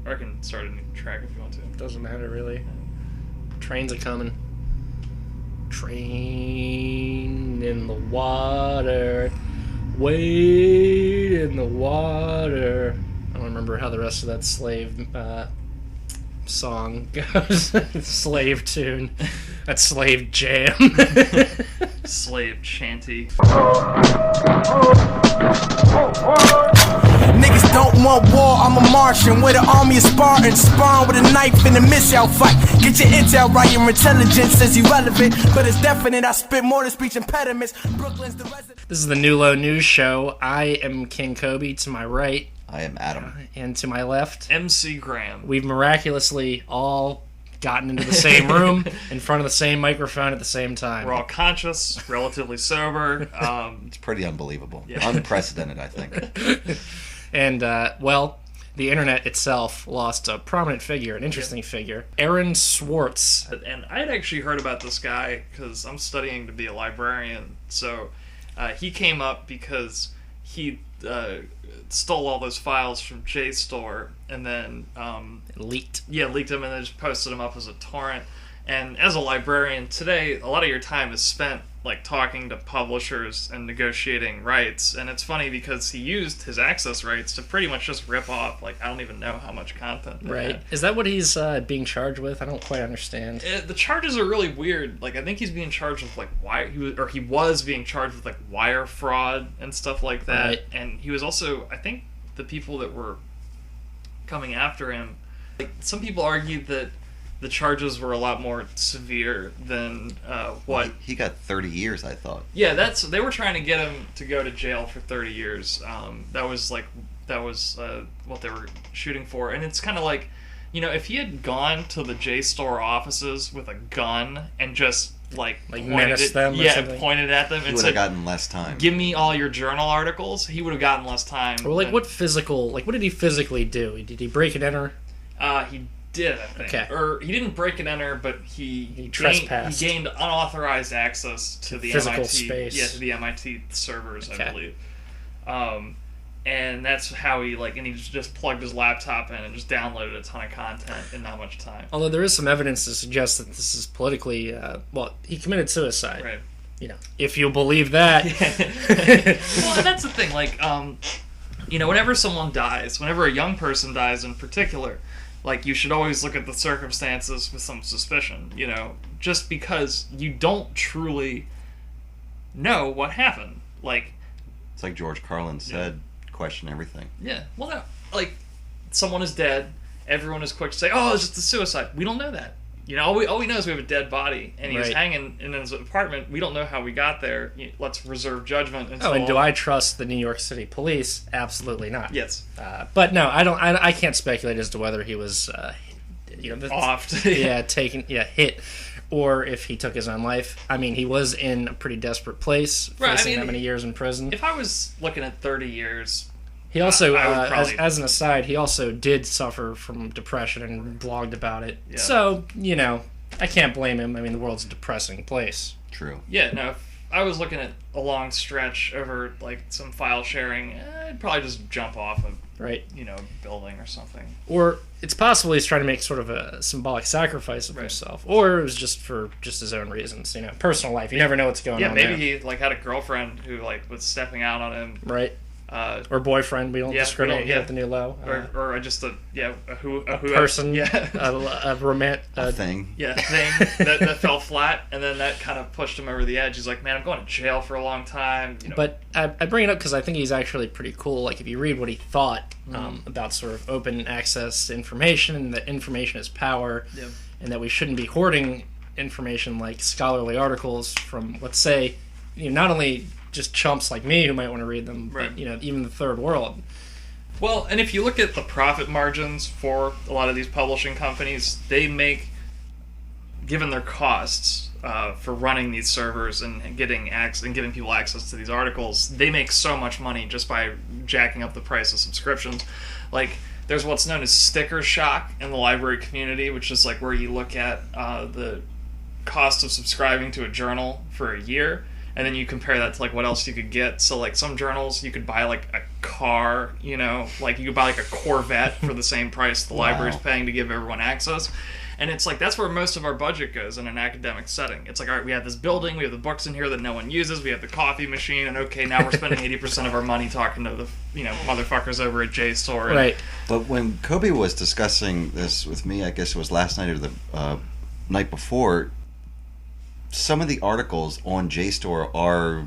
Or I can start a new track if you want to. Doesn't matter, really. Trains are coming. Train in the water. Wade in the water. I don't remember how the rest of that slave song goes. Slave tune. That slave jam. Slave chanty. Niggas don't want war, I'm a Martian with an army of Spartans. Spawn with a knife in a missile fight. Get your intel right, your intelligence is irrelevant, but it's definite. I spit more than speech impediments. Brooklyn's the resident. This is the New Low News Show. I am King Kobe. To my right. I am Adam. And to my left. MC Graham. We've miraculously all gotten into the same room in front of the same microphone at the same time. We're all conscious, relatively sober. It's pretty unbelievable. Yeah. Unprecedented, I think. And, well, the internet itself lost a prominent figure, an interesting figure. Aaron Swartz. And I had actually heard about this guy because I'm studying to be a librarian. So he came up because he stole all those files from JSTOR and then Leaked. Yeah, leaked them and then just posted them up as a torrent. And as a librarian today, a lot of your time is spent like talking to publishers and negotiating rights. And it's funny because he used his access rights to pretty much just rip off, like, I don't even know how much content they Right. had. Is that what he's being charged with? I don't quite understand. The charges are really weird. Like, I think he's being charged with like he was being charged with like wire fraud and stuff like that. Right. And he was also, I think, the people that were coming after him. Like, some people argued that the charges were a lot more severe than what he got 30 years, I thought. Yeah, they were trying to get him to go to jail for 30 years. That was what they were shooting for. And it's kind of like, you know, if he had gone to the JSTOR offices with a gun and just like menaced them or something? Pointed at them He and would said, have gotten less time. give me all your journal articles, he would have gotten less time. Or like what did he physically do? Did he break and enter? He did, I think. Okay. Or he didn't break and enter, but he trespassed. He gained unauthorized access to the physical MIT space. Yeah, to the MIT servers, Okay. I believe. And that's how he and he just plugged his laptop in and just downloaded a ton of content in not much time. Although there is some evidence to suggest that this is politically, he committed suicide. Right. You know, if you believe that. Well, and that's the thing. Like, you know, whenever someone dies, whenever a young person dies in particular, like, you should always look at the circumstances with some suspicion, you know, just because you don't truly know what happened. Like, it's like George Carlin said, question everything. Yeah. Well, no, like, someone is dead, everyone is quick to say, oh, it's just a suicide. We don't know that. You know, all we know is we have a dead body, and he was hanging in his apartment. We don't know how we got there. Let's reserve judgment until... Oh, and do I trust the New York City police? Absolutely not. Yes. But no, I don't. I can't speculate as to whether he was, offed. hit, or if he took his own life. I mean, he was in a pretty desperate place, facing that many years in prison. If I was looking at 30 years... He also, probably... as an aside, he also did suffer from depression and blogged about it. Yeah. So, you know, I can't blame him. I mean, the world's a depressing place. True. Yeah, no, if I was looking at a long stretch over, like, some file sharing, I'd probably just jump off a, building or something. Or it's possible he's trying to make sort of a symbolic sacrifice of himself. Or it was just for his own reasons, personal life. You never know what's going on. Yeah, maybe he, had a girlfriend who, was stepping out on him. Right. Or boyfriend. We don't discriminate here at the New Low. Or just a person. Yeah. a thing. Yeah, thing that fell flat, and then that kind of pushed him over the edge. He's like, man, I'm going to jail for a long time. But I bring it up because I think he's actually pretty cool. Like, if you read what he thought about sort of open access to information, and that information is power, and that we shouldn't be hoarding information like scholarly articles from, let's say, not only just chumps like me who might want to read them, but even the third world. Well, and if you look at the profit margins for a lot of these publishing companies, they make, given their costs for running these servers and giving people access to these articles, they make so much money just by jacking up the price of subscriptions. Like, there's what's known as sticker shock in the library community, which is like where you look at the cost of subscribing to a journal for a year, and then you compare that to like what else you could get. So like some journals you could buy like a car, you know, like you could buy like a Corvette for the same price the library's paying to give everyone access. And it's like, that's where most of our budget goes in an academic setting. It's like, all right, we have this building, we have the books in here that no one uses, we have the coffee machine, and okay, now we're spending 80% of our money talking to the, you know, motherfuckers over at JSTOR. Right. But when Kobe was discussing this with me, I guess it was last night or the night before, some of the articles on JSTOR are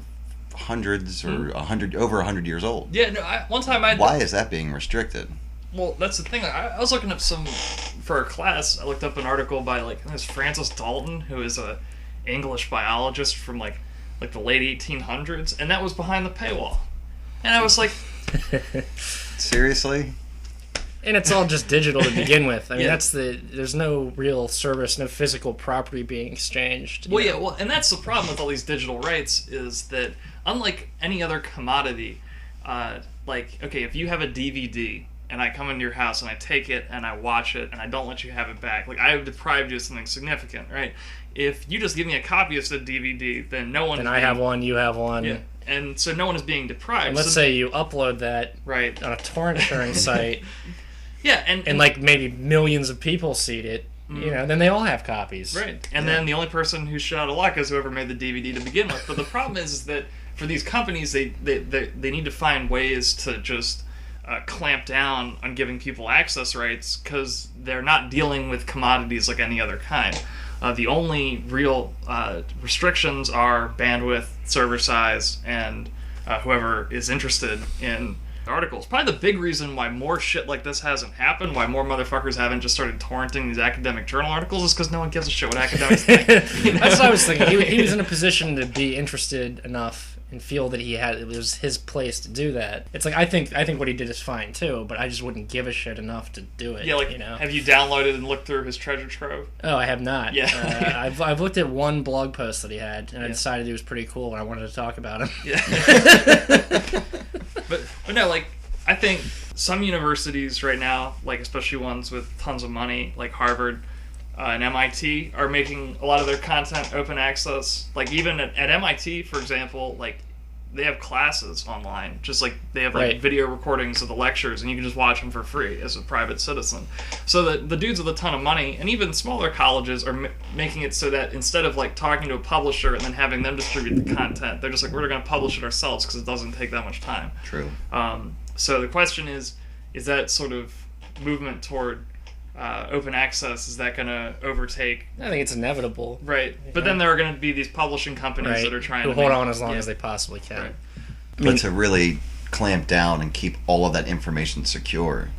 hundreds or over 100 years old. Yeah, no, one time I... Why is that being restricted? Well, that's the thing. I was looking up for a class, I looked up an article by, like, there's Francis Dalton, who is a English biologist from, like the late 1800s, and that was behind the paywall. And I was like... Seriously? And it's all just digital to begin with. I mean, Yeah. there's no real service, no physical property being exchanged. Well, yeah, well, and that's the problem with all these digital rights, is that unlike any other commodity, like, okay, if you have a DVD and I come into your house and I take it and I watch it and I don't let you have it back, like, I have deprived you of something significant, right? If you just give me a copy of said DVD, then no one... And I have one, you have one. Yeah, and so no one is being deprived. And let's say you upload that right on a torrent sharing site. Yeah, and like maybe millions of people see it, you know, then they all have copies. Right. And then the only person who's shit out of luck is whoever made the DVD to begin with. But the problem is that for these companies, they need to find ways to just clamp down on giving people access rights, because they're not dealing with commodities like any other kind. The only real restrictions are bandwidth, server size, and whoever is interested in articles. Probably the big reason why more shit like this hasn't happened, why more motherfuckers haven't just started torrenting these academic journal articles, is because no one gives a shit what academics think. You know? That's what I was thinking. He was in a position to be interested enough and feel that it was his place to do that. It's like, I think what he did is fine too, but I just wouldn't give a shit enough to do it. Yeah, like, you know? Have you downloaded and looked through his treasure trove? Oh, I have not. Yeah. I've looked at one blog post that he had, and I decided he was pretty cool, and I wanted to talk about him. Yeah. But no, like, I think some universities right now, like especially ones with tons of money, like Harvard and MIT, are making a lot of their content open access. Like even at MIT, for example, like they have classes online, just like they have like video recordings of the lectures, and you can just watch them for free as a private citizen. So the dudes with a ton of money, and even smaller colleges, are making it so that instead of like talking to a publisher and then having them distribute the content, they're just like, we're going to publish it ourselves because it doesn't take that much time. True. So the question is that sort of movement toward open access, is that going to overtake? I think it's inevitable. Right. But then there are going to be these publishing companies that are trying to hold on as long as they possibly can. Right. But to really clamp down and keep all of that information secure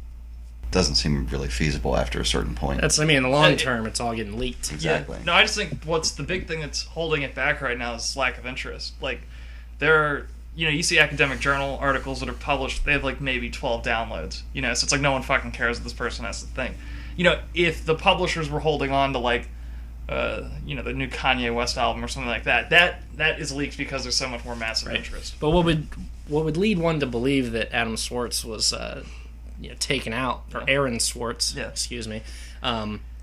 doesn't seem really feasible after a certain point. In the long term, it's all getting leaked. Exactly. Yeah. No, I just think what's the big thing that's holding it back right now is lack of interest. Like, there are... You know, you see academic journal articles that are published, they have like maybe 12 downloads. You know, so it's like no one fucking cares what this person has to think. You know, if the publishers were holding on to like, you know, the new Kanye West album or something like that, that is leaked because there's so much more massive interest. But what would lead one to believe that Adam Swartz was taken out, or Aaron Swartz, excuse me,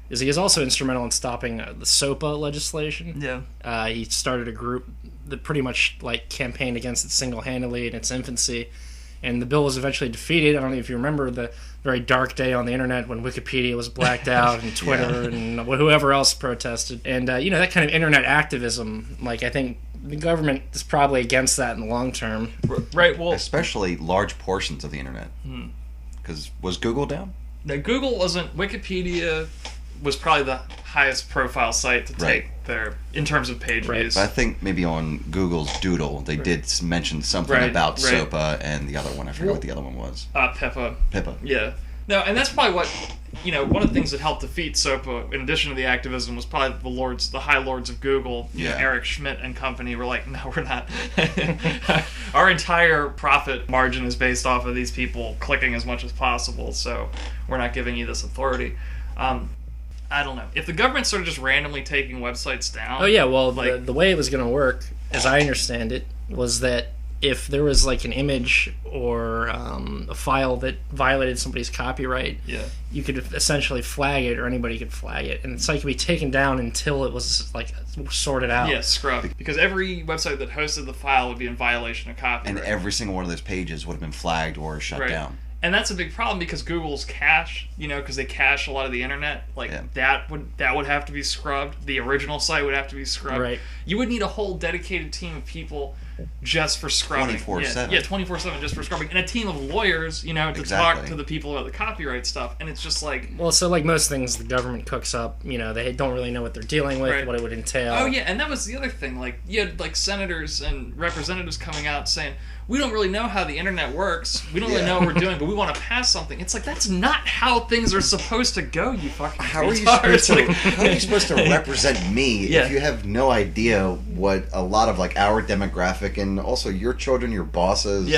is he is also instrumental in stopping the SOPA legislation. Yeah. He started a group that pretty much like campaigned against it single-handedly in its infancy, and the bill was eventually defeated. I don't know if you remember the very dark day on the internet when Wikipedia was blacked out and Twitter and whoever else protested. And that kind of internet activism, like, I think the government is probably against that in the long term. Right. Well, especially large portions of the internet. Because was Google down? No, Google wasn't. Wikipedia was probably the highest profile site to take there in terms of page views. But I think maybe on Google's Doodle they did mention something about SOPA and the other one. I forget what the other one was. PIPA. PIPA. Yeah. No, and that's probably what, one of the things that helped defeat SOPA, in addition to the activism, was probably the high lords of Google, Eric Schmidt and company, were like, no, we're not. Our entire profit margin is based off of these people clicking as much as possible, so we're not giving you this authority. I don't know. If the government started just randomly taking websites down... Oh, yeah, well, the way it was going to work, as I understand it, was that if there was like an image or a file that violated somebody's copyright, you could essentially flag it, or anybody could flag it, and the site could be taken down until it was like sorted out. Yeah, scrubbed. Because every website that hosted the file would be in violation of copyright. And every single one of those pages would have been flagged or shut down. And that's a big problem because Google's cache, because they cache a lot of the internet, that would have to be scrubbed. The original site would have to be scrubbed. Right. You would need a whole dedicated team of people just for scrubbing. 24/7. Yeah, 24/7 just for scrubbing. And a team of lawyers, to talk to the people about the copyright stuff. And it's just like... Well, so like most things the government cooks up, they don't really know what they're dealing with, what it would entail. Oh, yeah, and that was the other thing. Like, you had, like, senators and representatives coming out saying, we don't really know how the internet works. We don't really know what we're doing, but we want to pass something. It's like, that's not how things are supposed to go, you fucking How are you supposed to represent me if you have no idea what a lot of like our demographic and also your children, your bosses,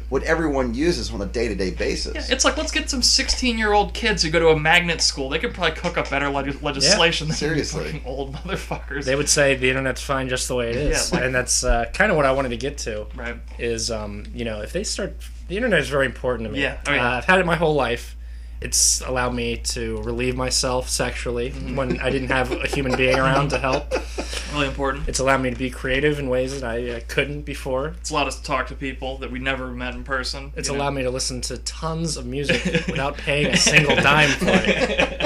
what everyone uses on a day-to-day basis? Yeah, it's like, let's get some 16-year-old kids who go to a magnet school. They could probably cook up better legislation than fucking old motherfuckers. They would say the internet's fine just the way it is. And that's kind of what I wanted to get to. Right. Is if they start, the internet is very important to me. Yeah, I've had it my whole life. It's allowed me to relieve myself sexually when I didn't have a human being around to help. Really important. It's allowed me to be creative in ways that I couldn't before. It's allowed us to talk to people that we never met in person. It's allowed me to listen to tons of music without paying a single dime for it.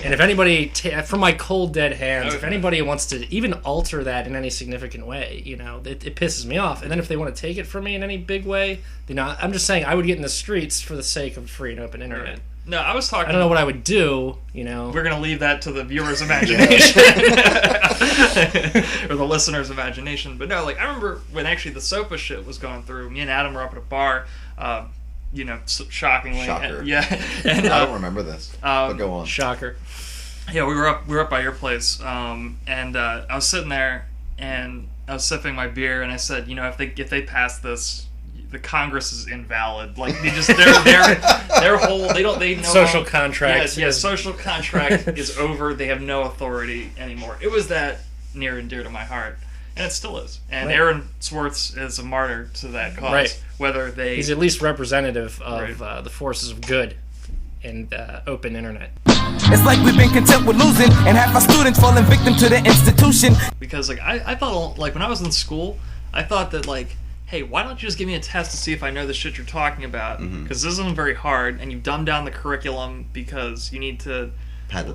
And if anybody, from my cold dead hands, if anybody wants to even alter that in any significant way, it pisses me off. And then if they want to take it from me in any big way, I'm just saying I would get in the streets for the sake of free and open internet. Right. No, I was talking... I don't know what I would do, We're going to leave that to the viewer's imagination. Or the listener's imagination. But no, I remember when actually the SOPA shit was going through, me and Adam were up at a bar, shockingly. Shocker. And, I don't remember this. But go on. Shocker. Yeah, we were up by your place, and I was sitting there, and I was sipping my beer, and I said, if they pass this, the Congress is invalid. Like their whole they know social contract. Social contract is over. They have no authority anymore. It was that near and dear to my heart, and it still is. And Aaron Swartz is a martyr to that cause. Right. Whether he's at least representative of the forces of good and open internet. It's like we've been content with losing, and half our students falling victim to the institution. Because I thought when I was in school, I thought that hey, why don't you just give me a test to see if I know the shit you're talking about? Because this isn't very hard, and you've dumbed down the curriculum because you need to pad the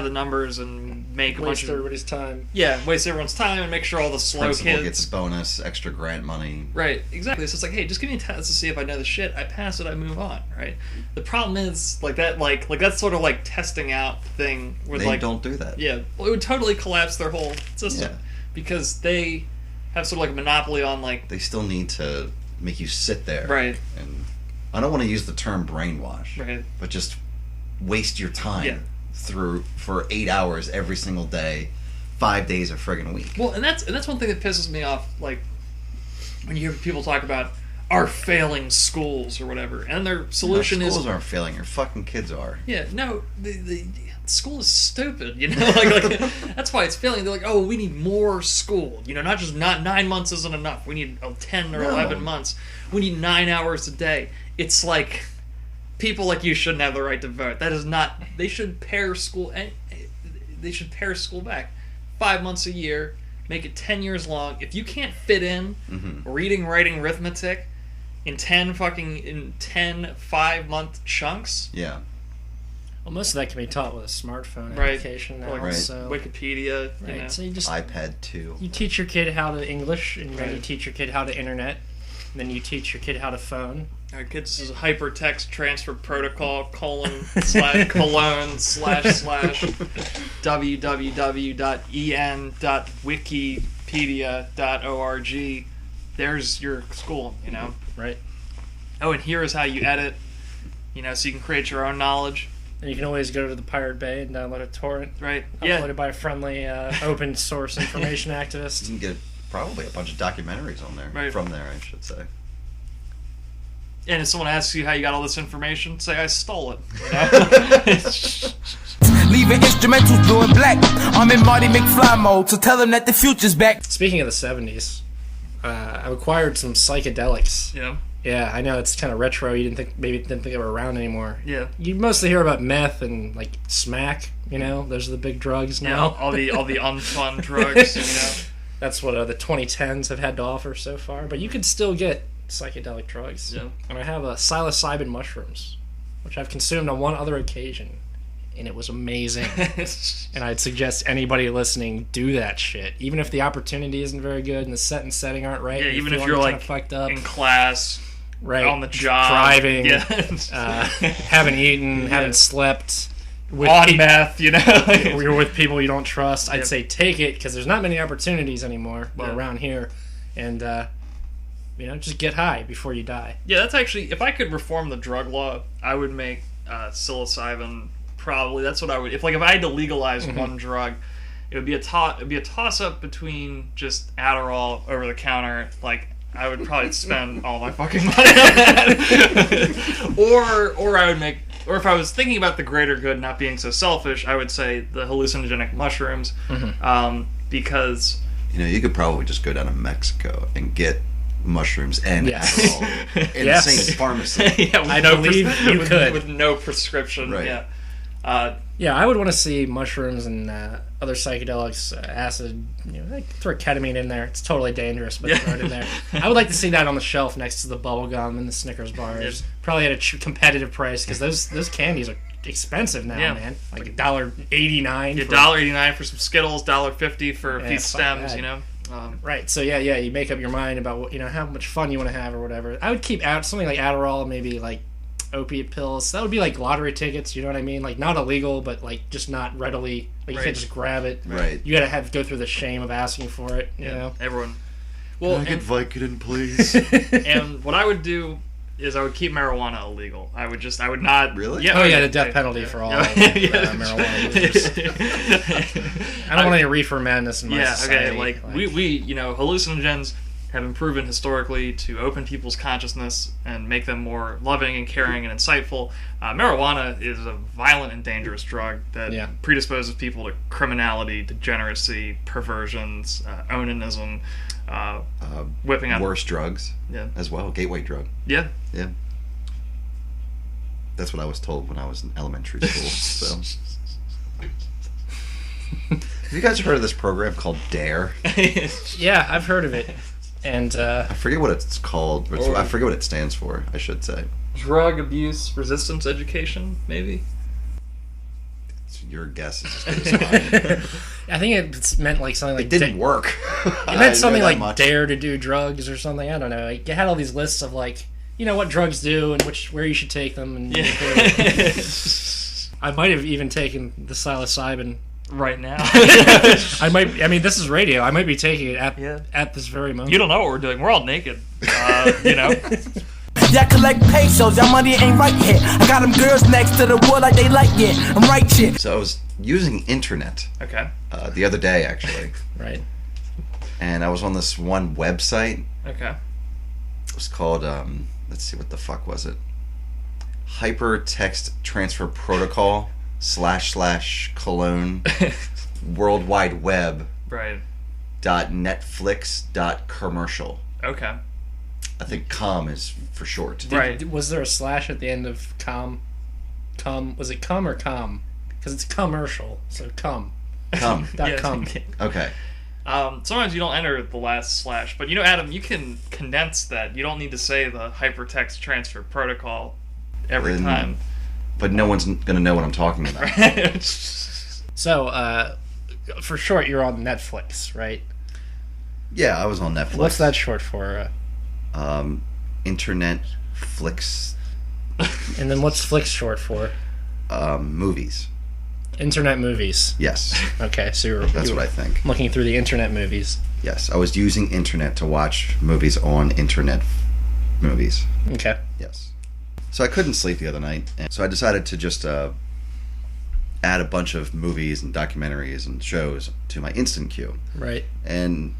numbers and make a bunch waste of everybody's time. Yeah, waste everyone's time and make sure all the slow Principal kids gets bonus, extra grant money. Right, exactly. So it's hey, just give me a test to see if I know the shit. I pass it, I move on. Right. The problem is that's sort of testing out thing where they don't do that. Yeah, well, it would totally collapse their whole system because they have sort of a monopoly on They still need to make you sit there. Right. And I don't want to use the term brainwash. Right. But just waste your time for 8 hours every single day, 5 days a friggin' week. Well, and that's one thing that pisses me off. When you hear people talk about our failing schools or whatever, and their solution schools aren't failing. Your fucking kids are. Yeah. No. The school is stupid. That's why it's failing. They're oh, we need more school. Not 9 months isn't enough. We need 10 or 11 months. We need 9 hours a day. It's people like you shouldn't have the right to vote. That is not. They should pare school. They should pare school back 5 months a year. Make it 10 years long. If you can't fit in reading, writing, arithmetic in 10 5-month chunks. Yeah. Well, most of that can be taught with a smartphone application now. So. Wikipedia. Right. So you just iPad 2. You teach your kid how to English, and then you teach your kid how to internet, and then you teach your kid how to phone. Our kids is a hypertext transfer protocol / www.en.wikipedia.org. There's your school, Right. Oh, and here is how you edit, so you can create your own knowledge. And you can always go to the Pirate Bay and download a torrent. Right. Uploaded by a friendly open source information activist. You can get probably a bunch of documentaries on there. Right. From there, I should say. And if someone asks you how you got all this information, say I stole it. Leaving instrumentals blue and black. I'm in Marty McFly mode, so tell them that the future's back. Speaking of the 70s, I acquired some psychedelics. Yeah. Yeah, I know it's kind of retro. You didn't think they were around anymore. Yeah. You mostly hear about meth and like smack. Those are the big drugs now. All the unfun drugs. That's what the 2010s have had to offer so far. But you can still get psychedelic drugs. Yeah. And I have psilocybin mushrooms, which I've consumed on one other occasion, and it was amazing. And I'd suggest anybody listening do that shit, even if the opportunity isn't very good and the set and setting aren't right. Yeah, even if you're like fucked up in class, right, on the job, driving, yeah. haven't eaten, haven't slept, on meth, you're with people you don't trust. I'd say take it, because there's not many opportunities anymore around here, and just get high before you die. Yeah, that's actually, if I could reform the drug law, I would make psilocybin. Probably that's what I would. If I had to legalize one drug, it would be a toss up between just Adderall over the counter. Like, I would probably spend all my fucking money on that. or I would make. Or if I was thinking about the greater good, not being so selfish, I would say the hallucinogenic mushrooms, because you could probably just go down to Mexico and get mushrooms and Adderall in the same pharmacy. I believe you could with no prescription. Right. Yeah. I would want to see mushrooms and other psychedelics, acid. Throw ketamine in there. It's totally dangerous, but throw it in there. I would like to see that on the shelf next to the bubble gum and the Snickers bars. Probably at a competitive price, because those candies are expensive now, man. Like $1.89. Yeah, $1.89 for some Skittles, $1.50 for a few stems. Right. So you make up your mind about how much fun you want to have or whatever. I would keep out something like Adderall, maybe like opiate pills. That would be like lottery tickets, you know what I mean? Like, not illegal, but like just not readily, like you can't just grab it. Right. You gotta go through the shame of asking for it, you know? Everyone. Well, can I get Vicodin, please? And what I would do is I would keep marijuana illegal. I would not... Really? Yeah. The death penalty for all marijuana users. I don't want any reefer madness in my society. Like we hallucinogens have been proven historically to open people's consciousness and make them more loving and caring and insightful. Marijuana is a violent and dangerous drug that predisposes people to criminality, degeneracy, perversions, onanism, whipping out worse drugs as well. Gateway drug. Yeah. That's what I was told when I was in elementary school. So, have you guys heard of this program called D.A.R.E? Yeah, I've heard of it. And I forget what it's called. I forget what it stands for, I should say. Drug abuse resistance education, maybe? Your guess is as good as mine. I think it's meant like something like... It didn't work. It meant something like dare to do drugs or something. I don't know. It had all these lists of like, what drugs do and where you should take them. And I might have even taken the psilocybin right now. This is radio. I might be taking it at this very moment. You don't know what we're doing. We're all naked. Y'all collect pesos, y'all money ain't right here. I got them girls next to the wood like they like it. I'm right here. So I was using internet. Okay. The other day, actually. Right. And I was on this one website. Okay. It was called, let's see, what the fuck was it? Hypertext Transfer Protocol / colon World Wide Web. Right. .netflix.commercial. Okay. I think com is for short. Right. Was there a slash at the end of com? Was it cum or com? Because it's commercial, so cum. Com. .com. Okay. Sometimes you don't enter the last slash, but Adam, you can condense that. You don't need to say the hypertext transfer protocol every time. But no one's going to know what I'm talking about. So, for short, you're on Netflix, right? Yeah, I was on Netflix. What's that short for? Internet flicks. And then what's flicks short for? Movies. Internet movies. Yes. Okay, so that's what I think. Looking through the internet movies. Yes, I was using internet to watch movies on internet movies. Okay. Yes. So I couldn't sleep the other night, and so I decided to just add a bunch of movies and documentaries and shows to my instant queue. Right. And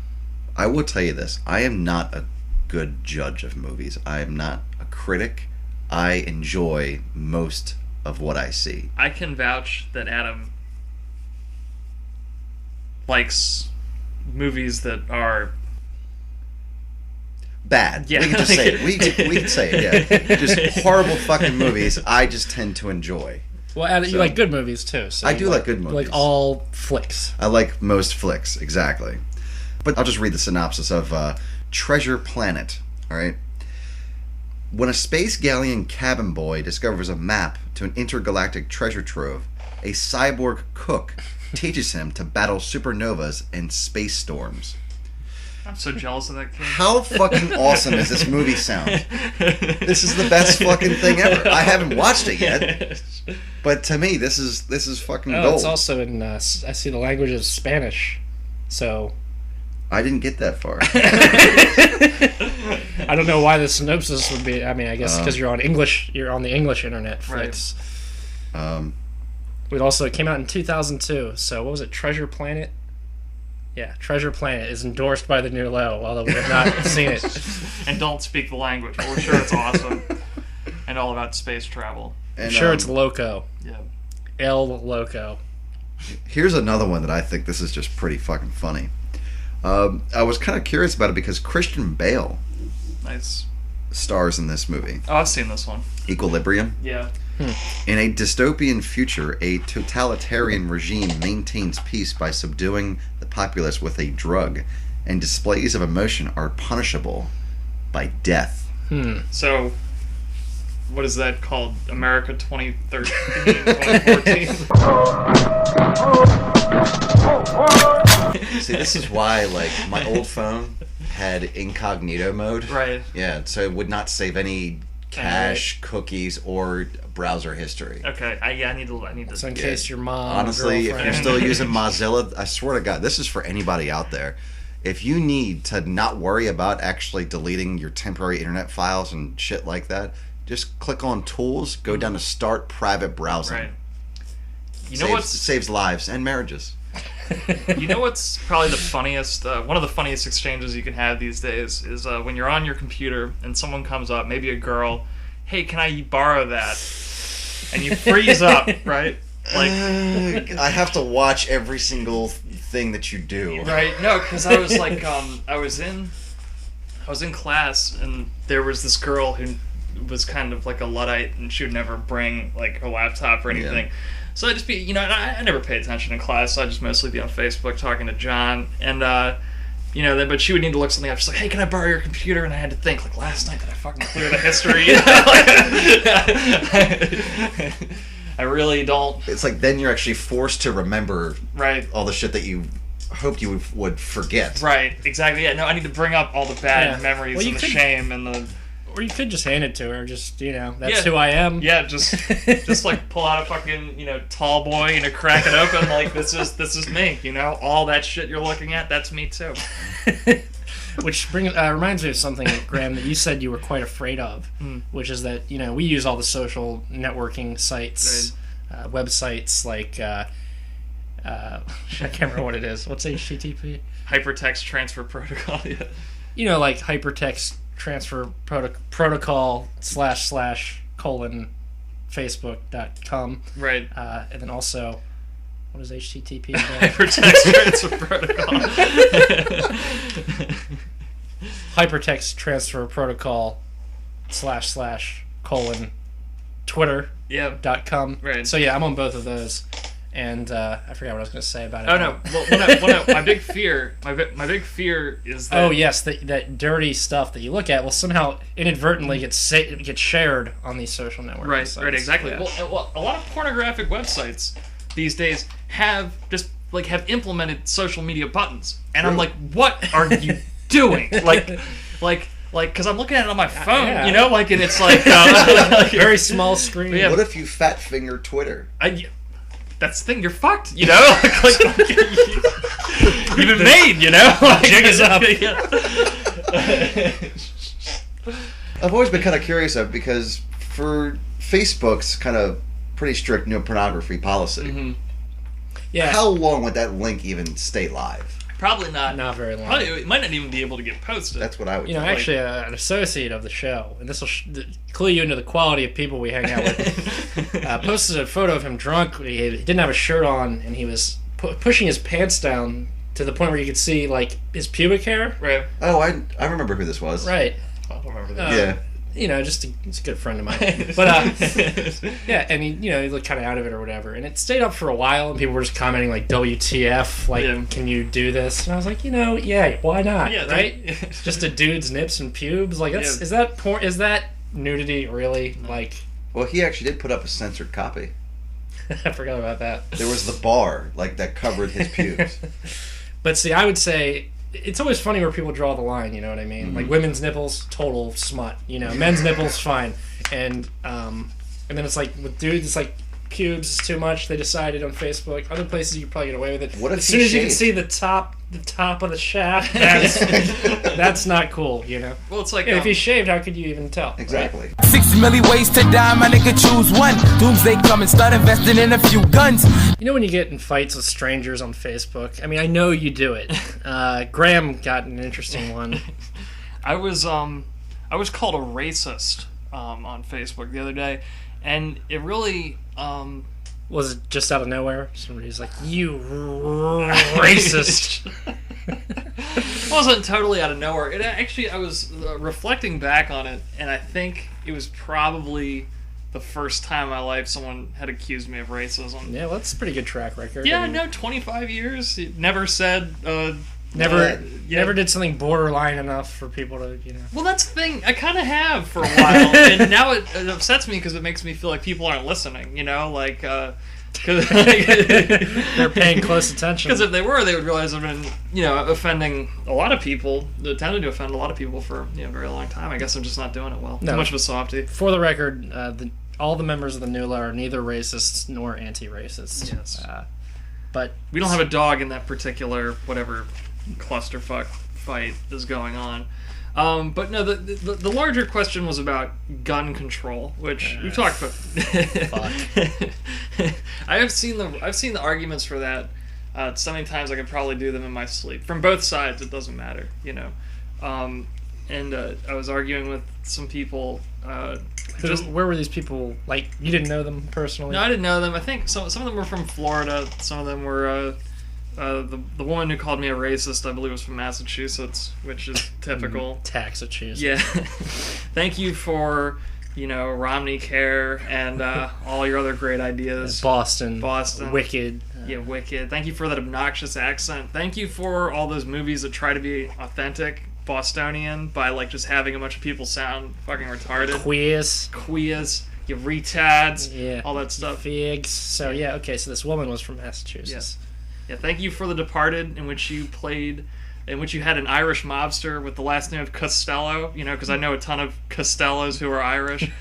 I will tell you this, I am not a good judge of movies. I am not a critic. I enjoy most of what I see. I can vouch that Adam likes movies that are bad. Yeah. We can just say it. We can say it, yeah. Just horrible fucking movies I just tend to enjoy. Well, you like good movies, too. So I do like good movies. You like all flicks. I like most flicks, exactly. But I'll just read the synopsis of Treasure Planet, all right? When a space galleon cabin boy discovers a map to an intergalactic treasure trove, a cyborg cook teaches him to battle supernovas and space storms. I'm so jealous of that kid. How fucking awesome does this movie sound? This is the best fucking thing ever. I haven't watched it yet, but to me, this is fucking gold. It's also in, I see the language is Spanish, so... I didn't get that far. I don't know why the synopsis would be, I mean, I guess because you're on the English internet flicks. Right. It came out in 2002, so what was it, Treasure Planet? Yeah, Treasure Planet is endorsed by the New Low, although we have not seen it. And don't speak the language, but we're sure it's awesome. And all about space travel. I'm sure it's Loco. Yeah. El Loco. Here's another one that I think this is just pretty fucking funny. I was kind of curious about it because Christian Bale stars in this movie. Oh, I've seen this one. Equilibrium. Yeah. In a dystopian future, a totalitarian regime maintains peace by subduing the populace with a drug, and displays of emotion are punishable by death. So, what is that called? America 2013, 2014? See, this is why, like, my old phone had incognito mode. Right. Yeah, so it would not save any cache, cookies, or browser history. Okay, I need to. So in case your mom, honestly, if girlfriend... you're still using Mozilla, I swear to God, this is for anybody out there. If you need to not worry about actually deleting your temporary internet files and shit like that, just click on Tools, go down to Start Private Browsing. Right. You know what saves lives and marriages. You know what's probably the funniest, one of the funniest exchanges you can have these days is when you're on your computer and someone comes up, maybe a girl, hey, can I borrow that? And you freeze up, right? Like, I have to watch every single thing that you do. Right? No, because I was like, I was in class and there was this girl who was kind of like a Luddite and she would never bring like her laptop or anything. Yeah. So I'd just be, and I never paid attention in class, so I'd just mostly be on Facebook talking to John. And, but she would need to look something up. She's like, hey, can I borrow your computer? And I had to think, like, last night, did I fucking clear the history? I really don't. It's like then you're actually forced to remember all the shit that you hoped you would forget. Right, exactly. Yeah, no, I need to bring up all the bad memories and the shame and the... Or you could just hand it to her, just, that's who I am. Yeah, just like pull out a fucking, tall boy, crack it open, like, this is me, all that shit you're looking at, that's me too. Which reminds me of something, Graham, that you said you were quite afraid of, which is that, we use all the social networking sites, websites, like, I can't remember what it is. What's HTTP? Hypertext Transfer Protocol, yeah. Like hypertext transfer protocol / facebook.com. Right. And then also, what is HTTP? Hypertext Transfer Protocol. Hypertext transfer protocol / twitter.com. Right. So yeah, I'm on both of those. And I forgot what I was going to say about it. Oh no! Well, my big fear is that. Oh yes, that dirty stuff that you look at will somehow inadvertently get shared on these social networks. Right, exactly. Yeah. Well, a lot of pornographic websites these days have implemented social media buttons, and I'm like, what are you doing? Because I'm looking at it on my phone, and it's like very small screen. Yeah. What if you fat finger Twitter? That's the thing, you're fucked, you've been made, Jig is up. I've always been kind of curious because for Facebook's kind of pretty strict no pornography policy, how long would that link even stay live? Probably not. Not very long. Probably, it might not even be able to get posted. That's what I would think. Actually, an associate of the show, and this will clue you into the quality of people we hang out with, posted a photo of him drunk. He didn't have a shirt on, and he was pushing his pants down to the point where you could see like his pubic hair. Right. Oh, I remember who this was. Right. I don't remember that. Yeah. You know, he's a good friend of mine. But yeah, and he looked kind of out of it or whatever. And it stayed up for a while, and people were just commenting like, "WTF? Like, can you do this?" And I was like, yeah, why not? Yeah, right? Just a dude's nips and pubes. Like, is that porn? Is that nudity really? No. Like, well, he actually did put up a censored copy. I forgot about that. There was the bar like that covered his pubes. But see, I would say it's always funny where people draw the line. You know what I mean? Mm-hmm. Like women's nipples, total smut. You know, men's nipples, fine. And then it's like with dudes, it's like pubes is too much. They decided on Facebook. Other places you could probably get away with it. What if as soon as you can see the top of the shaft, that's not cool. You know. Well, it's like if he's shaved, how could you even tell? Exactly. Right? 6 million ways to die, my nigga, choose one. Doomsday come and start investing in a few guns. You know when you get in fights with strangers on Facebook? I mean, I know you do it. Graham got an interesting one. I was called a racist on Facebook the other day, and it really was it just out of nowhere? Somebody's like, "You racist." It wasn't totally out of nowhere. It actually, I was reflecting back on it, and I think it was probably the first time in my life someone had accused me of racism. Yeah, well, that's a pretty good track record. Yeah, 25 years. Never said... Never did something borderline enough for people to, you know... Well, that's the thing. I kind of have for a while, and now it upsets me because it makes me feel like people aren't listening, you know? Like, cause, they're paying close attention. Because if they were, they would realize I've been, offending a lot of people, tended to offend a lot of people for a very long time. I guess I'm just not doing it well. No. Too much of a softie. For the record, all the members of the NULA are neither racists nor anti-racists. Yes. But we don't have a dog in that particular whatever clusterfuck fight is going on. But no, the larger question was about gun control, which we've talked about. Fuck. I've seen the arguments for that so many times I could probably do them in my sleep. From both sides, it doesn't matter, you know. And I was arguing with some people. Where were these people? Like, you didn't know them personally? No, I didn't know them. I think some of them were from Florida. Some of them were the woman who called me a racist, I believe, was from Massachusetts, which is typical. Massachusetts. Yeah. Thank you for Romney Care and all your other great ideas. Boston. Wicked. Yeah, Wicked. Thank you for that obnoxious accent. Thank you for all those movies that try to be authentic Bostonian by just having a bunch of people sound fucking retarded. Queers, you retards, yeah, all that stuff. Figs. So yeah, okay. So this woman was from Massachusetts. Yes. Yeah. Thank you for The Departed, in which you had an Irish mobster with the last name of Costello. Because I know a ton of Costellos who are Irish.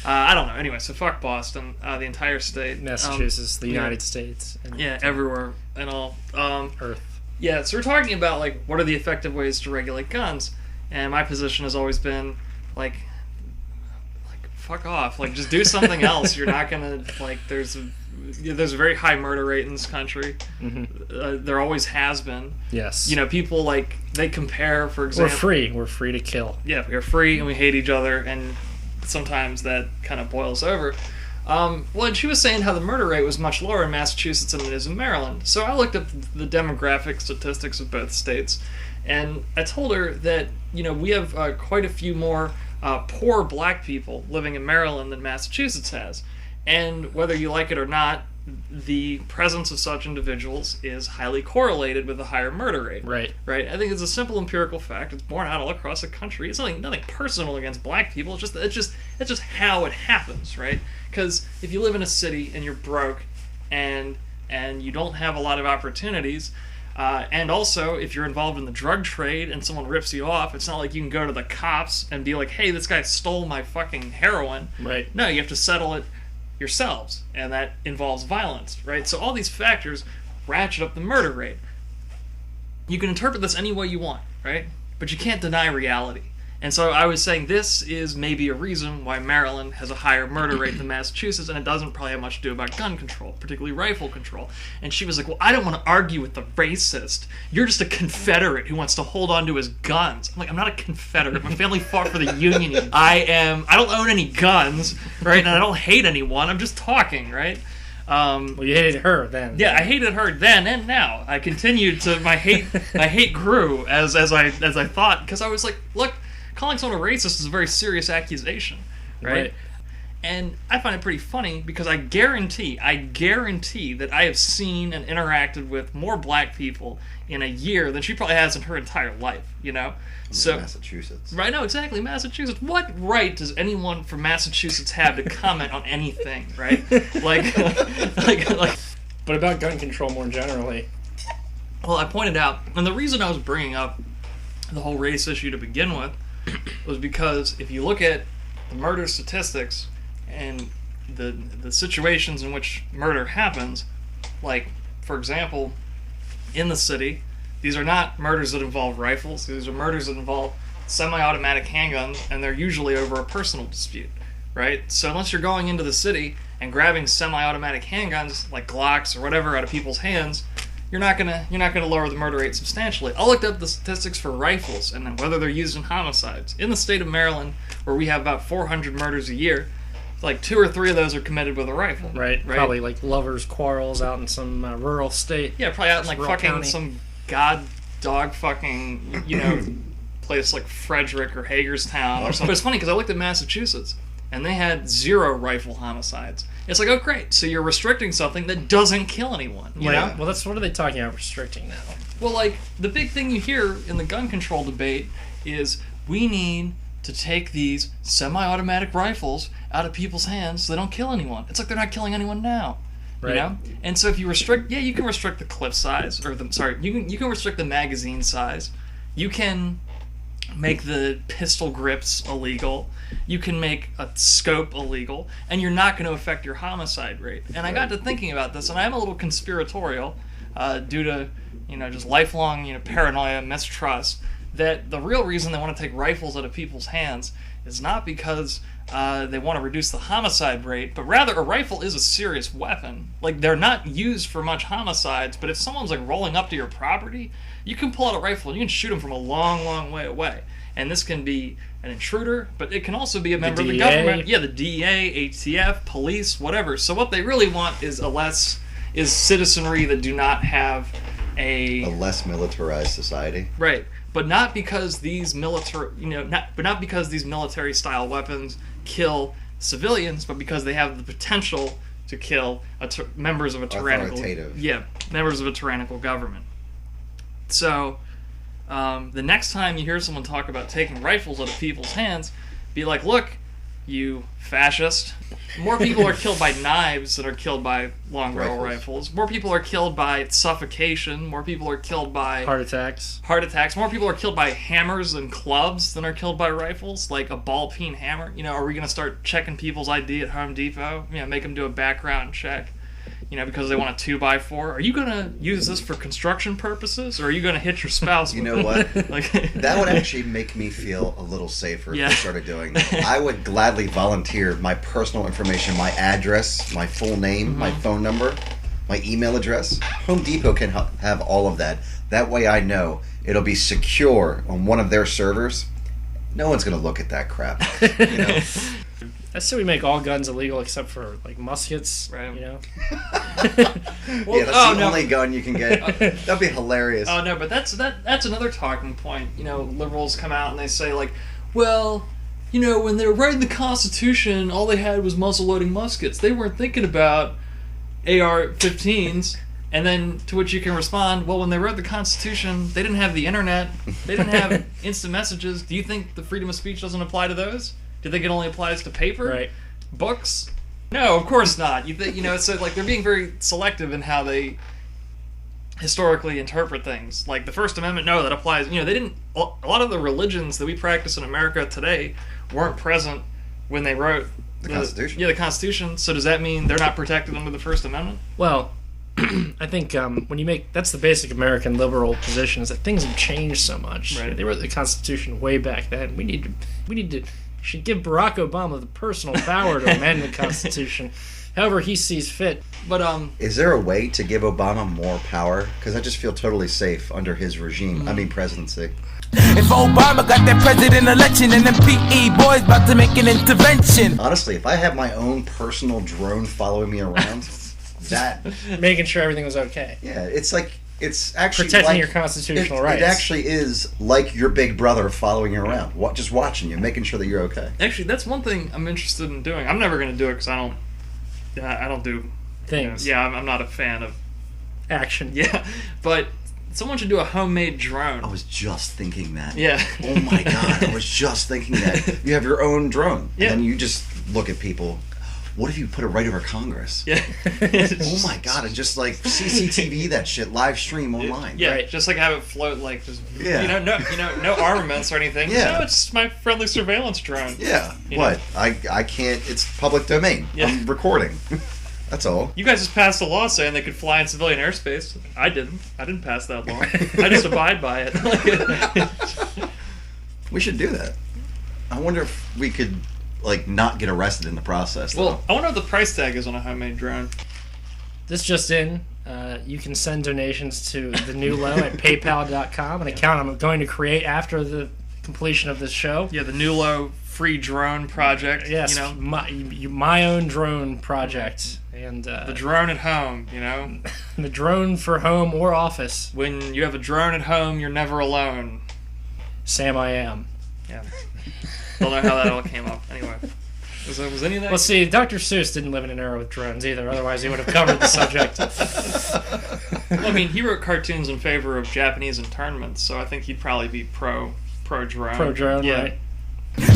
I don't know. Anyway, so fuck Boston, the entire state, Massachusetts, the United States. Yeah, everywhere and all. Earth. Yeah, so we're talking about what are the effective ways to regulate guns, and my position has always been fuck off, just do something else. You're not gonna there's a very high murder rate in this country. Mm-hmm. There always has been. Yes. People they compare, for example. We're free to kill. Yeah, we're free and we hate each other, and sometimes that kind of boils over. And she was saying how the murder rate was much lower in Massachusetts than it is in Maryland. So I looked up the demographic statistics of both states, and I told her that, we have quite a few more poor black people living in Maryland than Massachusetts has. And whether you like it or not, the presence of such individuals is highly correlated with a higher murder rate. Right. I think it's a simple empirical fact. It's borne out all across the country. It's nothing personal against black people. It's just how it happens, right? Because if you live in a city and you're broke and you don't have a lot of opportunities, and also if you're involved in the drug trade and someone rips you off, it's not like you can go to the cops and be like, hey, this guy stole my fucking heroin. Right. No, you have to settle it yourselves, and that involves violence, right? So all these factors ratchet up the murder rate. You can interpret this any way you want, right? But you can't deny reality. And so I was saying this is maybe a reason why Maryland has a higher murder rate than Massachusetts, and it doesn't probably have much to do about gun control, particularly rifle control. And she was like, well, I don't want to argue with the racist. You're just a Confederate who wants to hold on to his guns. I'm like, I'm not a Confederate. My family fought for the Union. I don't own any guns, right? And I don't hate anyone. I'm just talking, right? Well, you hated her then. Yeah, I hated her then and now. I continued to my hate grew as I thought, because I was like, look, calling someone a racist is a very serious accusation, right? And I find it pretty funny because I guarantee that I have seen and interacted with more black people in a year than she probably has in her entire life, you know? So Massachusetts. Right, no, exactly, Massachusetts. What right does anyone from Massachusetts have to comment on anything, right? like But about gun control more generally. Well, I pointed out, and the reason I was bringing up the whole race issue to begin with was because if you look at the murder statistics and the situations in which murder happens, like, for example, in the city, these are not murders that involve rifles. These are murders that involve semi-automatic handguns, and they're usually over a personal dispute, right? So unless you're going into the city and grabbing semi-automatic handguns like Glocks or whatever out of people's hands, you're not gonna lower the murder rate substantially. I looked up the statistics for rifles and then whether they're used in homicides. In the state of Maryland, where we have about 400 murders a year, like 2 or 3 of those are committed with a rifle. Right. Probably like lovers' quarrels out in some rural state. Yeah, probably out in like fucking county. some dog fucking, place like Frederick or Hagerstown or something. But it's funny because I looked at Massachusetts and they had 0 rifle homicides. It's like, oh great, so you're restricting something that doesn't kill anyone, you know? Well, what are they talking about restricting now? Well, like, the big thing you hear in the gun control debate is we need to take these semi-automatic rifles out of people's hands so they don't kill anyone. It's like they're not killing anyone now. Right. You know? And so if you restrict, you can restrict the clip size, you can restrict the magazine size. You can make the pistol grips illegal. You can make a scope illegal, and you're not going to affect your homicide rate. And I got to thinking about this, and I'm a little conspiratorial due to, just lifelong, paranoia, mistrust, that the real reason they want to take rifles out of people's hands is not because they want to reduce the homicide rate, but rather a rifle is a serious weapon. Like, they're not used for much homicides, but if someone's like rolling up to your property, you can pull out a rifle and you can shoot them from a long, long way away. And this can be an intruder, but it can also be a member of the government. Yeah, the DEA, ATF, police, whatever. So what they really want is citizenry that do not have a less militarized society. Right. But not because these military style weapons kill civilians, but because they have the potential to kill members of a tyrannical members of a tyrannical government. So the next time you hear someone talk about taking rifles out of people's hands, be like, look, you fascist. More people are killed by knives than are killed by long barrel rifles. More people are killed by suffocation. More people are killed by heart attacks. More people are killed by hammers and clubs than are killed by rifles, like a ball-peen hammer. Are we going to start checking people's ID at Home Depot? Make them do a background check, because they want a 2x4. Are you going to use this for construction purposes, or are you going to hit your spouse? You know what? That would actually make me feel a little safer if I started doing that. I would gladly volunteer my personal information, my address, my full name, my phone number, my email address. Home Depot can have all of that. That way I know it'll be secure on one of their servers. No one's going to look at that crap. I say we make all guns illegal except for like muskets, right? Well, that's the only gun you can get. That'd be hilarious. Oh no, but that's another talking point. Liberals come out and they say like, well, when they were writing the Constitution, all they had was muzzle-loading muskets. They weren't thinking about AR-15s. And then to which you can respond, well, when they wrote the Constitution, they didn't have the internet. They didn't have instant messages. Do you think the freedom of speech doesn't apply to those? Do you think it only applies to paper? Right. Books? No, of course not. You think, so like they're being very selective in how they historically interpret things. Like the First Amendment, no, that applies. They didn't. A lot of the religions that we practice in America today weren't present when they wrote the Constitution. Yeah, the Constitution. So does that mean they're not protected under the First Amendment? Well, I think that's the basic American liberal position, is that things have changed so much. Right. They wrote the Constitution way back then. We need to should give Barack Obama the personal power to amend the Constitution however he sees fit. But is there a way to give Obama more power? Because I just feel totally safe under his regime. Presidency. If Obama got that president election and them PE boys about to make an intervention. Honestly, if I have my own personal drone following me around, that. Making sure everything was okay. Yeah, it's like it's actually protecting like, your constitutional rights. It actually is like your big brother following you around, just watching you, making sure that you're okay. Actually, that's one thing I'm interested in doing. I'm never going to do it because I don't do things. I'm not a fan of action. Yeah, but someone should do a homemade drone. I was just thinking that. Yeah. Oh my god, I was just thinking that. You have your own drone, and then you just look at people. What if you put it right over Congress? Yeah. Oh my god, and just like CCTV that shit, live stream online. Yeah, right. Just like have it float like just no armaments or anything. Yeah. No, it's my friendly surveillance drone. Yeah. You What? know? I can't. It's public domain. Yeah. I'm recording. That's all. You guys just passed a law saying they could fly in civilian airspace. I didn't. I didn't pass that law. I just abide by it. We should do that. I wonder if we could not get arrested in the process. Well, I wonder what the price tag is on a homemade drone. This just in. You can send donations to the new low at paypal.com, an account I'm going to create after the completion of this show. Yeah, the new low free drone project. Yes, you know, my own drone project. And the drone at home, the drone for home or office. When you have a drone at home, you're never alone. Sam, I am. Yeah. Don't know how that all came up. Anyway, was any of that? Well, see, Dr. Seuss didn't live in an era with drones either. Otherwise, he would have covered the subject. Well, I mean, he wrote cartoons in favor of Japanese internments, so I think he'd probably be pro drone. Pro drone, yeah. right?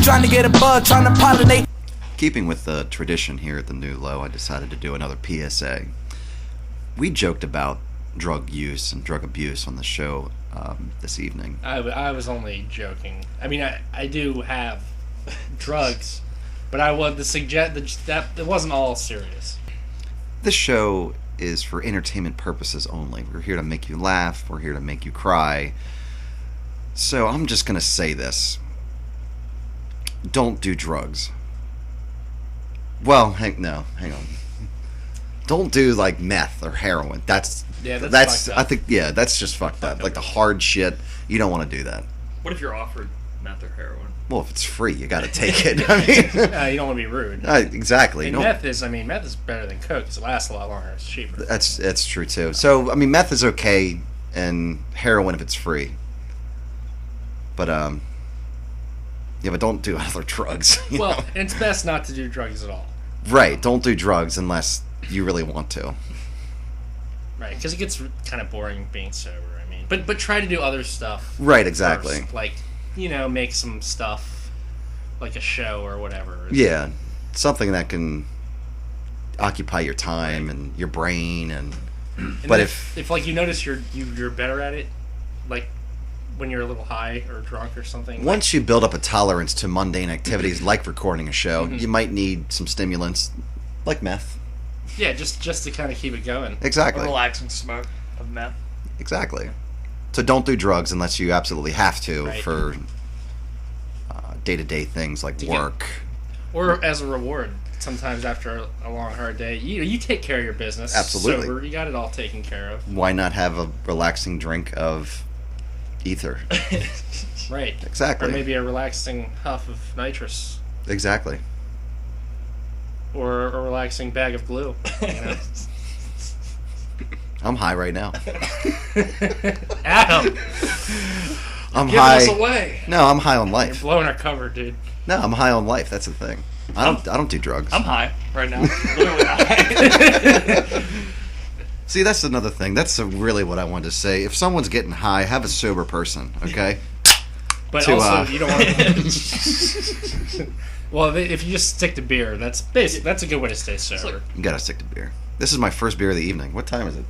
Trying to get a bug, trying to pollinate. Keeping with the tradition here at the New Low, I decided to do another PSA. We joked about drug use and drug abuse on the show this evening. I was only joking. I mean, I do have drugs, but I wanted to suggest that it wasn't all serious. This show is for entertainment purposes only. We're here to make you laugh. We're here to make you cry. So I'm just going to say this. Don't do drugs. Well, hang on. Don't do meth or heroin. That's fucked up. I think that's just fucked up. Like the hard shit. You don't want to do that. What if you're offered meth or heroin? Well, if it's free, you got to take it. I mean, You don't want to be rude. Exactly. And meth is better than coke because it lasts a lot longer. It's cheaper. That's true too. So I mean, meth is okay, and heroin if it's free. But but don't do other drugs. Well, and it's best not to do drugs at all. Right. Don't do drugs unless you really want to. Right, because it gets kind of boring being sober. I mean, but try to do other stuff. Right. Exactly. First. Like, make some stuff, like a show or whatever. Yeah, something that can occupy your time and your brain and but if you notice you're better at it, like when you're a little high or drunk or something. Once you build up a tolerance to mundane activities like recording a show, you might need some stimulants like meth. Yeah, just to kind of keep it going. Exactly. A relaxing smoke of meth. Exactly. So don't do drugs unless you absolutely have to for day-to-day things like work. Or as a reward. Sometimes after a long, hard day, you take care of your business. Absolutely. Sober, you got it all taken care of. Why not have a relaxing drink of ether? Right. Exactly. Or maybe a relaxing huff of nitrous. Exactly. Or a relaxing bag of glue. I'm high right now. Adam! I'm Giving high. us away. No, I'm high on You're life. blowing our cover, dude. No, I'm high on life. That's the thing. I don't do drugs. I'm high right now. Literally high. See, that's another thing. That's really what I wanted to say. If someone's getting high, have a sober person, okay? But also, you don't want to... Well, if you just stick to beer, that's a good way to stay sober. You gotta stick to beer. This is my first beer of the evening. What time is it?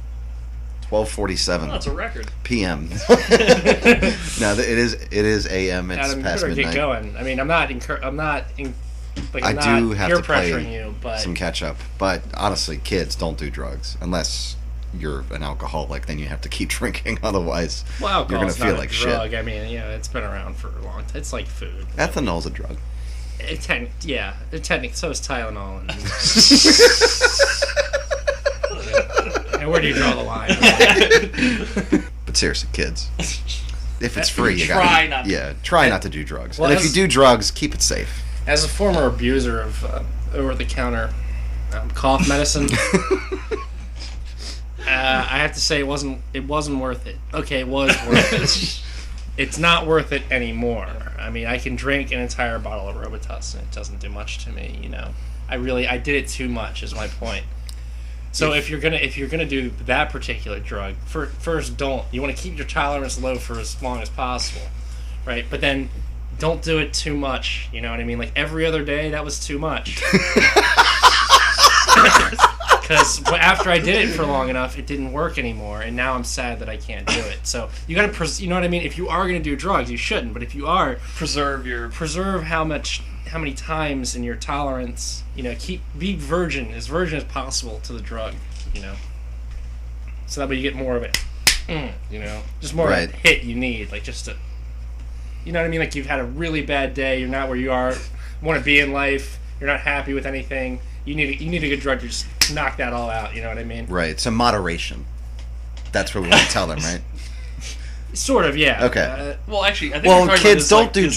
12:47 That's a record. p.m. No, it is a.m. It's Adam, you past better midnight. get going. I mean, I'm not I do have peer to pressuring play you, but some catch up. But honestly, kids, don't do drugs unless you're an alcoholic. Then you have to keep drinking. Otherwise, well, you're gonna alcohol's feel not like a drug. I mean, it's been around for a long time. It's like food. shit. Ethanol's a drug. Technically, so is Tylenol. And where do you draw the line? But seriously, kids, if it's free, you Try gotta not to. try not to do drugs. Well, and if you do drugs, keep it safe. As a former abuser of over-the-counter cough medicine, I have to say it wasn't worth it. Okay, it was worth it. It's not worth it anymore. I mean, I can drink an entire bottle of Robitussin. It doesn't do much to me, you know. I did it too much, is my point. So if you're gonna do that particular drug, first don't. You want to keep your tolerance low for as long as possible, right? But then don't do it too much. You know what I mean? Like every other day, that was too much. Because after I did it for long enough, it didn't work anymore, and now I'm sad that I can't do it. So you gotta, you know what I mean? If you are gonna do drugs, you shouldn't. But if you are, preserve how many times in your tolerance. You know, be as virgin as possible to the drug. You know, so that way you get more of it. You know, just more of a hit you need, like just to. You know what I mean? Like you've had a really bad day. You're not where you want to be in life. You're not happy with anything. You need a good drug to just knock that all out. You know what I mean? Right. So moderation. That's what we want to tell them, right? Sort of, yeah. Okay. Well, actually, I think kids don't do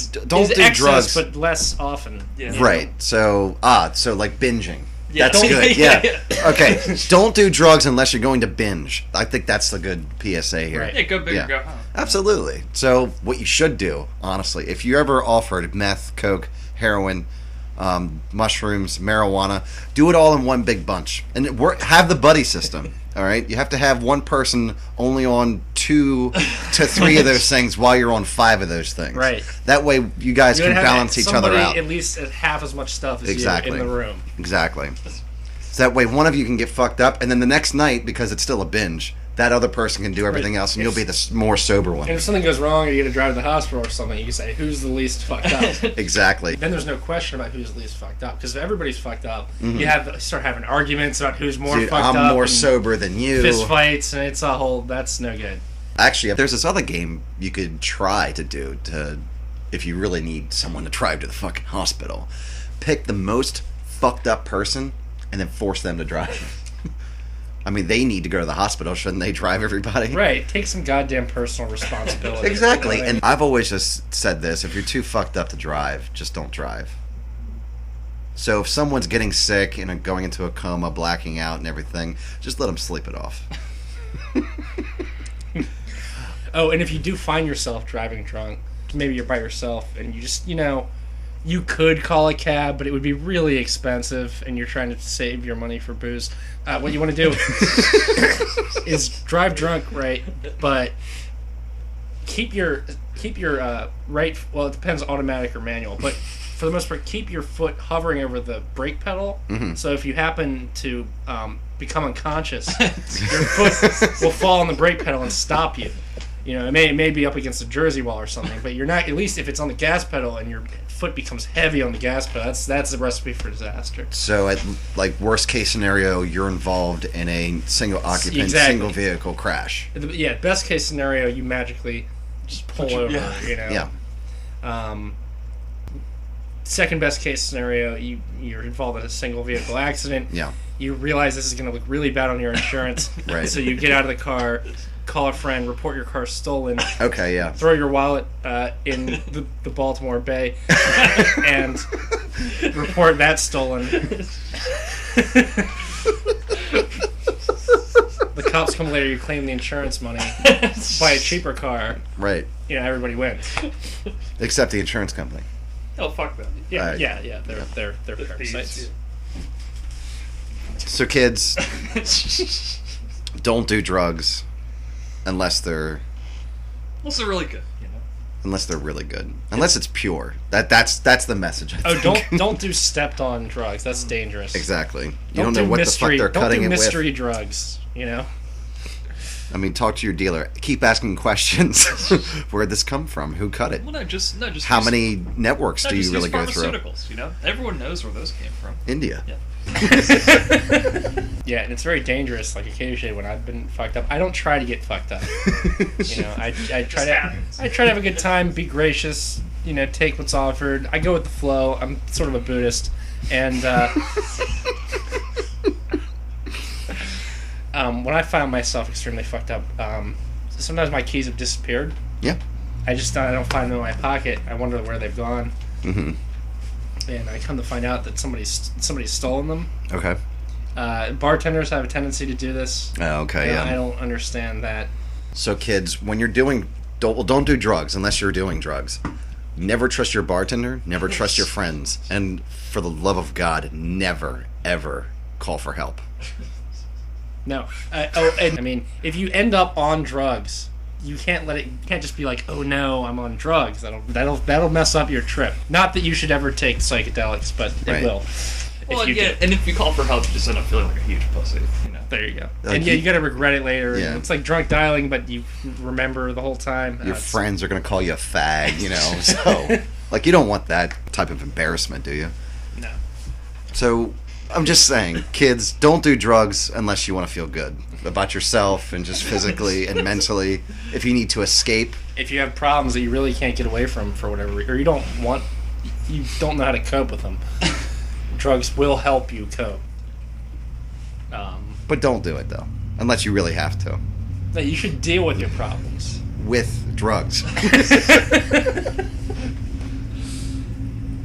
drugs, but less often. Yeah. Right. So like binging. Yeah. That's good. Yeah. Okay. Don't do drugs unless you're going to binge. I think that's the good PSA here. Right. Yeah, go big or go home. Absolutely. So what you should do, honestly, if you ever offered meth, coke, heroin, mushrooms, marijuana, do it all in one big bunch, and have the buddy system. All right, you have to have one person only on 2 to 3 of those things while you're on 5 of those things. Right. That way you guys can balance each other out. At least half as much stuff as you in the room. Exactly. So that way one of you can get fucked up, and then the next night, because it's still a binge, that other person can do everything else, and you'll be the more sober one. And if something goes wrong, or you get to drive to the hospital or something, you can say, who's the least fucked up? Exactly. Then there's no question about who's the least fucked up, because if everybody's fucked up, you start having arguments about who's more fucked up. I'm more sober than you. Fist fights, and it's a whole, that's no good. Actually, there's this other game you could try to do if you really need someone to drive to the fucking hospital. Pick the most fucked up person, and then force them to drive. I mean, they need to go to the hospital. Shouldn't they drive everybody? Right. Take some goddamn personal responsibility. Exactly. And I've always just said this. If you're too fucked up to drive, just don't drive. So if someone's getting sick and going into a coma, blacking out and everything, just let them sleep it off. Oh, and if you do find yourself driving drunk, maybe you're by yourself and you just, you could call a cab, but it would be really expensive, and you're trying to save your money for booze. What you want to do is drive drunk, right? But keep your right. Well, it depends, automatic or manual. But for the most part, keep your foot hovering over the brake pedal. Mm-hmm. So if you happen to become unconscious, your foot will fall on the brake pedal and stop you. It may be up against a Jersey wall or something, but you're not. At least if it's on the gas pedal and your foot becomes heavy on the gas pedal, that's the recipe for disaster. So at worst case scenario, you're involved in a single occupant, single vehicle crash. Yeah, best case scenario, you magically just pull over. Yeah. Second best case scenario, you're involved in a single vehicle accident. Yeah. You realize this is going to look really bad on your insurance. Right. So you get out of the car, call a friend, report your car stolen. Okay, yeah. Throw your wallet in the Baltimore Bay and report that stolen. The cops come later, you claim the insurance money, buy a cheaper car. Right. Everybody wins. Except the insurance company. Oh, fuck them. Yeah, yeah. They're parasites. So kids, don't do drugs unless they're really good. Unless they're really good. Unless it's pure. That's the message. I think. Don't do stepped on drugs. That's dangerous. Exactly. You don't know what the fuck they're cutting it with. Don't do mystery drugs. I mean, talk to your dealer. Keep asking questions. Where'd this come from? Who cut it? Well, no, just how many networks do you really go through? Pharmaceuticals, everyone knows where those came from. India. Yeah. Yeah, and it's very dangerous. Like occasionally when I've been fucked up, I don't try to get fucked up. I try to have a good time, be gracious. Take what's offered. I go with the flow. I'm sort of a Buddhist, and when I found myself extremely fucked up, sometimes my keys have disappeared. Yeah. I don't find them in my pocket. I wonder where they've gone. Mm-hmm. And I come to find out that somebody's stolen them. Okay. Bartenders have a tendency to do this. Oh, okay, yeah. I don't understand that. So kids, when you're doing, don't do drugs unless you're doing drugs. Never trust your bartender. Never trust your friends. And for the love of God, never, ever call for help. No. I mean, if you end up on drugs, you can't let it. You can't just be like, "Oh no, I'm on drugs." That'll mess up your trip. Not that you should ever take psychedelics, but it will. Well, and if you call for help, you just end up feeling like a huge pussy. There you go. And you gotta regret it later. Yeah. It's like drunk dialing, but you remember the whole time. Your friends are gonna call you a fag, So, like, you don't want that type of embarrassment, do you? No. So, I'm just saying, kids, don't do drugs unless you want to feel good about yourself and just physically and mentally. If you need to escape, if you have problems that you really can't get away from for whatever, or you don't know how to cope with them, drugs will help you cope. But don't do it, though, unless you really have to. No, you should deal with your problems with drugs.